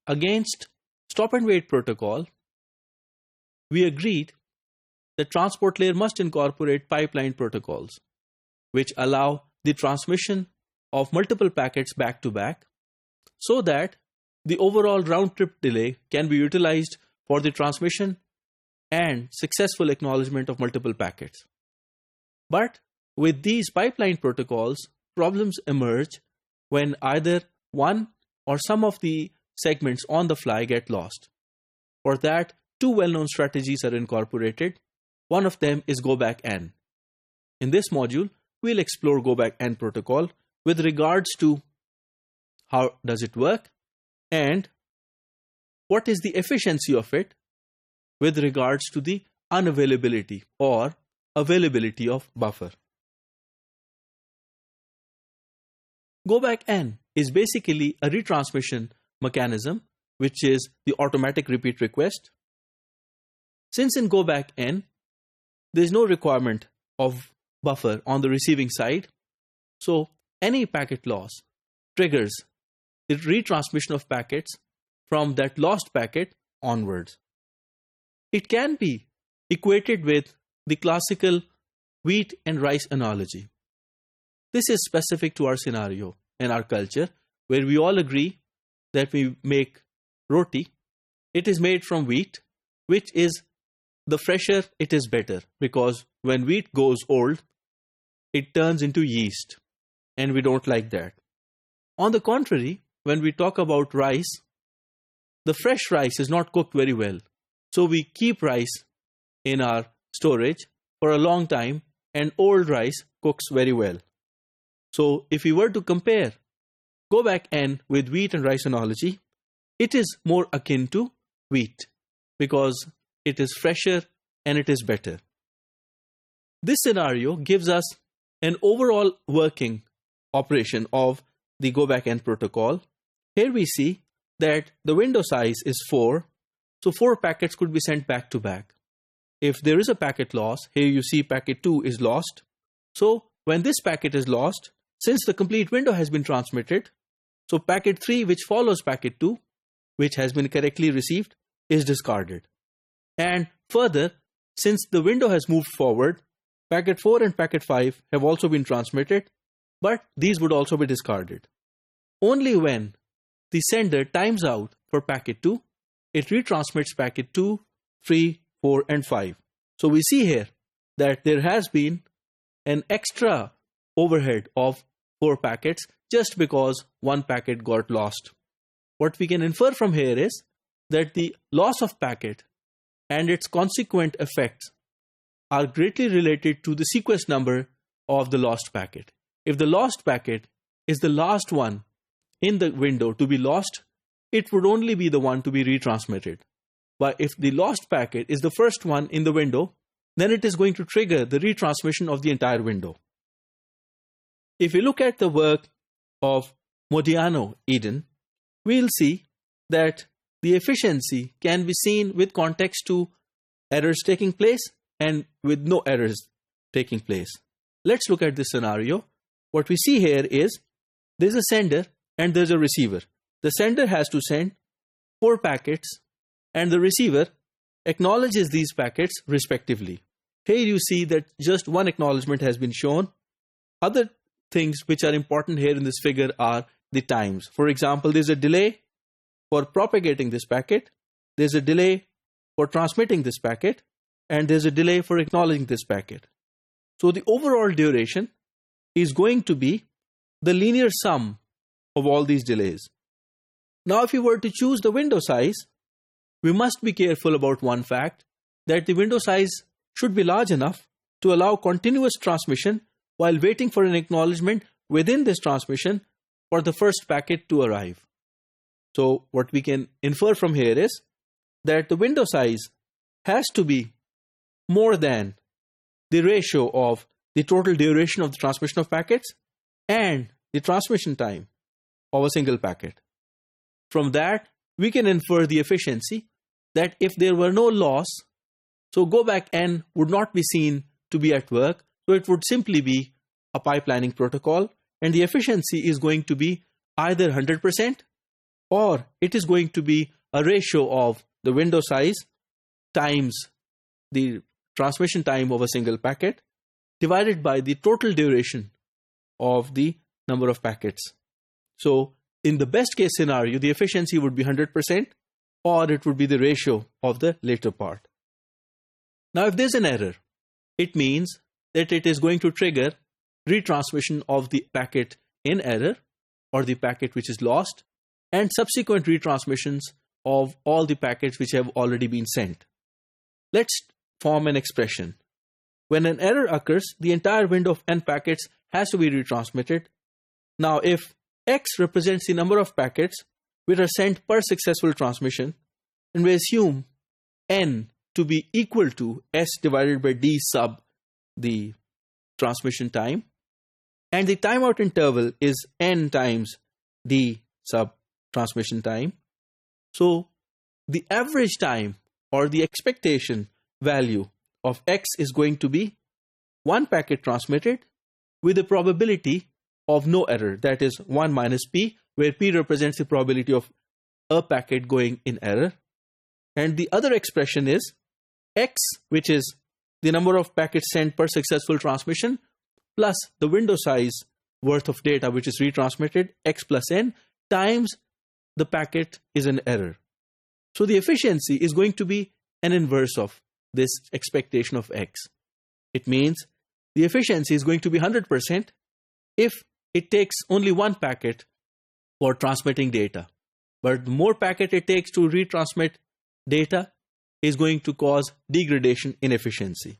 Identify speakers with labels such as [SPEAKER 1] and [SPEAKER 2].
[SPEAKER 1] against stop and wait protocol, we agreed that transport layer must incorporate pipeline protocols, which allow the transmission of multiple packets back to back, so that the overall round-trip delay can be utilized for the transmission and successful acknowledgement of multiple packets. But with these pipeline protocols, problems emerge when either one or some of the segments on the fly get lost. For that, two well-known strategies are incorporated. One of them is go back N. In this module, we'll explore go back N protocol with regards to how does it work and what is the efficiency of it with regards to the unavailability or availability of buffer. Go back N is basically a retransmission mechanism, which is the automatic repeat request. Since in go back N, there is no requirement of buffer on the receiving side, so any packet loss triggers the retransmission of packets from that lost packet onwards. It can be equated with the classical wheat and rice analogy. This is specific to our scenario and our culture, where we all agree that we make roti. It is made from wheat, which is the fresher it is better, because when wheat goes old, it turns into yeast, and we don't like that. On the contrary, when we talk about rice, the fresh rice is not cooked very well. So we keep rice in our storage for a long time, and old rice cooks very well. So if we were to compare go back N with wheat and rice analogy, it is more akin to wheat because it is fresher and it is better. This scenario gives us an overall working operation of the go back N protocol. Here we see that the window size is 4, so 4 packets could be sent back to back. If there is a packet loss, here you see packet 2 is lost. So when this packet is lost, since the complete window has been transmitted, so packet 3, which follows packet 2, which has been correctly received, is discarded. And further, since the window has moved forward, packet 4 and packet 5 have also been transmitted, but these would also be discarded. Only when the sender times out for packet 2, it retransmits packet 2, 3, 4, and 5. So we see here that there has been an extra overhead of 4 packets just because one packet got lost. What we can infer from here is that the loss of packet and its consequent effects are greatly related to the sequence number of the lost packet. If the lost packet is the last one in the window to be lost, it would only be the one to be retransmitted. But if the lost packet is the first one in the window, then it is going to trigger the retransmission of the entire window. If we look at the work of Modiano Eden, we'll see that the efficiency can be seen with context to errors taking place and with no errors taking place. Let's look at this scenario. What we see here is there's a sender and there's a receiver. The sender has to send 4 packets and the receiver acknowledges these packets respectively. Here you see that just one acknowledgement has been shown. Other things which are important here in this figure are the times. For example, there's a delay for propagating this packet, there's a delay for transmitting this packet, and there's a delay for acknowledging this packet. So the overall duration is going to be the linear sum of all these delays. Now, if we were to choose the window size, we must be careful about one fact, that the window size should be large enough to allow continuous transmission while waiting for an acknowledgement within this transmission for the first packet to arrive. So what we can infer from here is that the window size has to be more than the ratio of the total duration of the transmission of packets and the transmission time of a single packet. From that, we can infer the efficiency that if there were no loss, so go back N would not be seen to be at work, so it would simply be a pipelining protocol, and the efficiency is going to be either 100% or it is going to be a ratio of the window size times the transmission time of a single packet divided by the total duration of the number of packets. So in the best case scenario, the efficiency would be 100%, or it would be the ratio of the later part. Now, if there's an error, it means that it is going to trigger retransmission of the packet in error, or the packet which is lost, and subsequent retransmissions of all the packets which have already been sent. Let's form an expression. When an error occurs, the entire window of n packets has to be retransmitted. Now, if x represents the number of packets which are sent per successful transmission, and we assume n to be equal to s divided by d sub the transmission time, and the timeout interval is n times d sub transmission time. So the average time, or the expectation value of x, is going to be one packet transmitted with a probability of no error, that is 1 minus p, where p represents the probability of a packet going in error. And the other expression is x, which is the number of packets sent per successful transmission, plus the window size worth of data which is retransmitted, x plus n, times the packet is in error. So the efficiency is going to be an inverse of this expectation of x. It means the efficiency is going to be 100% if it takes only one packet for transmitting data. But the more packet it takes to retransmit data is going to cause degradation in efficiency.